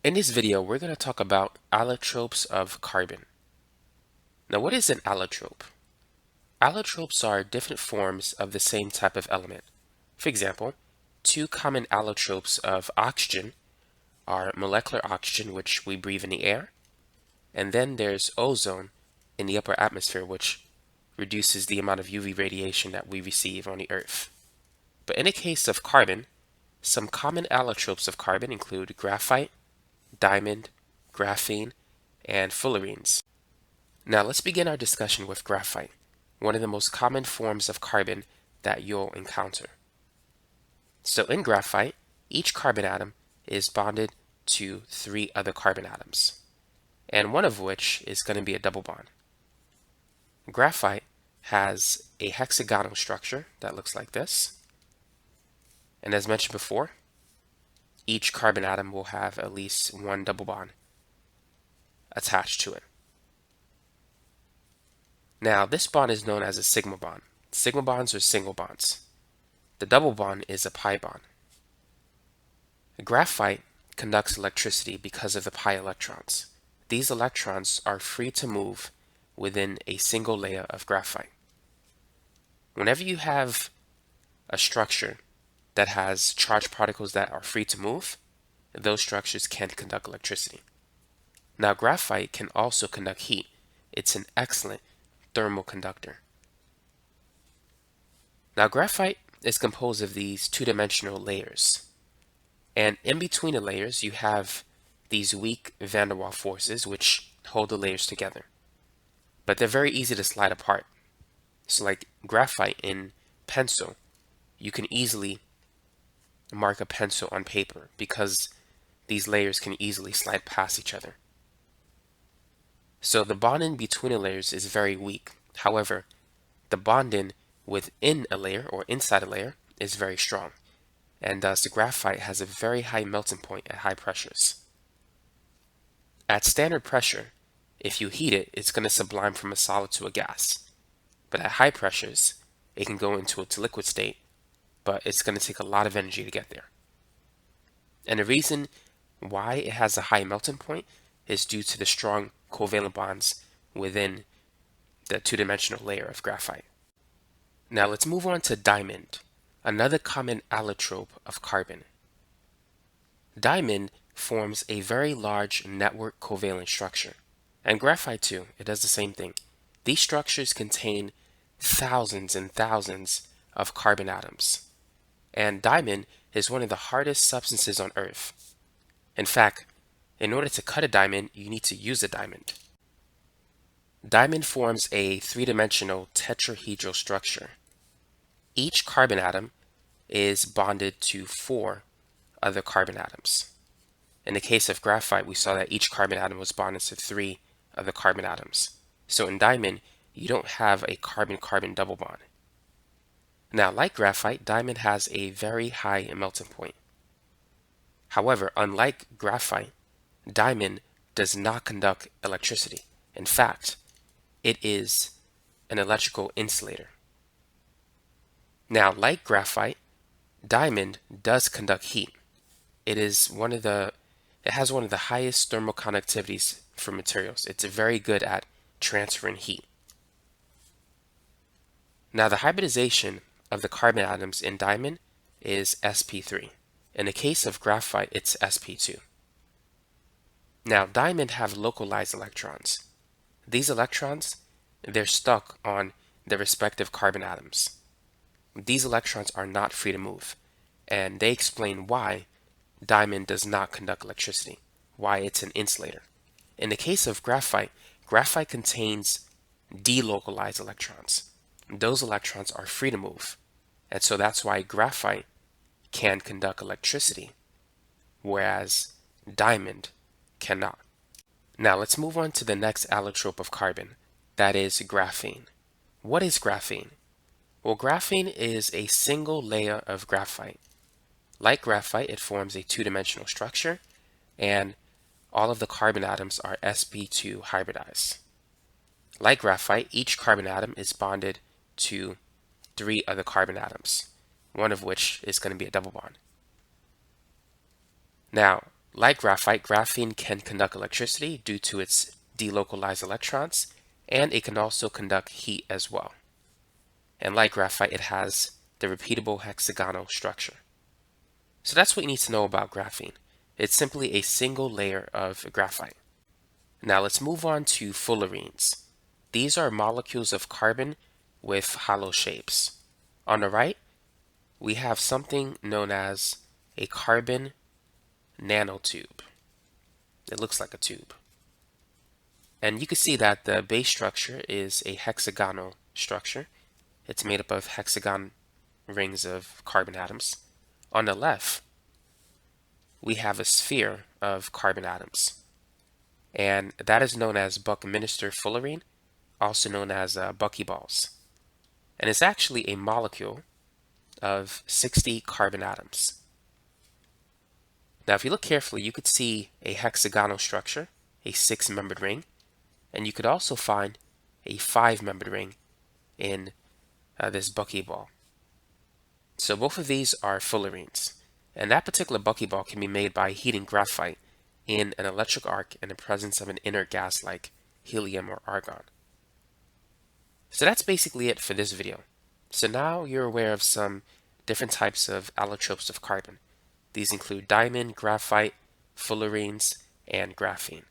In this video, we're going to talk about allotropes of carbon. Now, what is an allotrope? Allotropes are different forms of the same type of element. For example, two common allotropes of oxygen are molecular oxygen, which we breathe in the air, and then there's ozone in the upper atmosphere, which reduces the amount of UV radiation that we receive on the Earth. But in the case of carbon, some common allotropes of carbon include graphite, diamond, graphene, and fullerenes. Now let's begin our discussion with graphite, one of the most common forms of carbon that you'll encounter. So in graphite, each carbon atom is bonded to 3 other carbon atoms, and one of which is going to be a double bond. Graphite has a hexagonal structure that looks like this, and as mentioned before, each carbon atom will have at least one double bond attached to it. Now, this bond is known as a sigma bond. Sigma bonds are single bonds. The double bond is a pi bond. Graphite conducts electricity because of the pi electrons. These electrons are free to move within a single layer of graphite. Whenever you have a structure that has charged particles that are free to move, those structures can conduct electricity. Now, graphite can also conduct heat. It's an excellent thermal conductor. Now, graphite is composed of these two-dimensional layers, and in between the layers you have these weak van der Waals forces which hold the layers together, but they're very easy to slide apart. So like graphite in pencil, you can easily mark a pencil on paper because these layers can easily slide past each other. So the bonding between the layers is very weak. However, the bonding within a layer or inside a layer is very strong, and thus the graphite has a very high melting point at high pressures. At standard pressure, if you heat it, it's going to sublime from a solid to a gas. But at high pressures, it can go into a liquid state, but it's going to take a lot of energy to get there. And the reason why it has a high melting point is due to the strong covalent bonds within the two-dimensional layer of graphite. Now let's move on to diamond, another common allotrope of carbon. Diamond forms a very large network covalent structure, and graphite too, it does the same thing. These structures contain thousands and thousands of carbon atoms, and diamond is one of the hardest substances on Earth. In fact, in order to cut a diamond, you need to use a diamond. Diamond forms a three-dimensional tetrahedral structure. Each carbon atom is bonded to 4 other carbon atoms. In the case of graphite, we saw that each carbon atom was bonded to 3 other carbon atoms. So in diamond, you don't have a carbon-carbon double bond. Now, like graphite, diamond has a very high melting point. However, unlike graphite, diamond does not conduct electricity. In fact, it is an electrical insulator. Now, like graphite, diamond does conduct heat. It has one of the highest thermal conductivities for materials. It's very good at transferring heat. Now, the hybridization of the carbon atoms in diamond is sp3. In the case of graphite, it's sp2. Now, diamond have localized electrons. These electrons, they're stuck on their respective carbon atoms. These electrons are not free to move, and they explain why diamond does not conduct electricity, why it's an insulator. In the case of graphite, graphite contains delocalized electrons. Those electrons are free to move, and so that's why graphite can conduct electricity, whereas diamond cannot. Now let's move on to the next allotrope of carbon, that is graphene. What is graphene? Well, graphene is a single layer of graphite. Like graphite, it forms a two-dimensional structure, and all of the carbon atoms are sp2 hybridized. Like graphite, each carbon atom is bonded to 3 other carbon atoms, one of which is going to be a double bond. Now, Like graphite, graphene can conduct electricity due to its delocalized electrons, and it can also conduct heat as well. And like graphite, it has the repeatable hexagonal structure. So that's what you need to know about graphene. It's simply a single layer of graphite. Now let's move on to fullerenes. These are molecules of carbon with hollow shapes. On the right, we have something known as a carbon nanotube. It looks like a tube. And you can see that the base structure is a hexagonal structure. It's made up of hexagon rings of carbon atoms. On the left, we have a sphere of carbon atoms. And that is known as buckminister fullerene, also known as buckyballs. And it's actually a molecule of 60 carbon atoms. Now, if you look carefully, you could see a hexagonal structure, a 6-membered ring, and you could also find a 5-membered ring in this buckyball. So both of these are fullerenes, and that particular buckyball can be made by heating graphite in an electric arc in the presence of an inert gas like helium or argon. So that's basically it for this video. So now you're aware of some different types of allotropes of carbon. These include diamond, graphite, fullerenes, and graphene.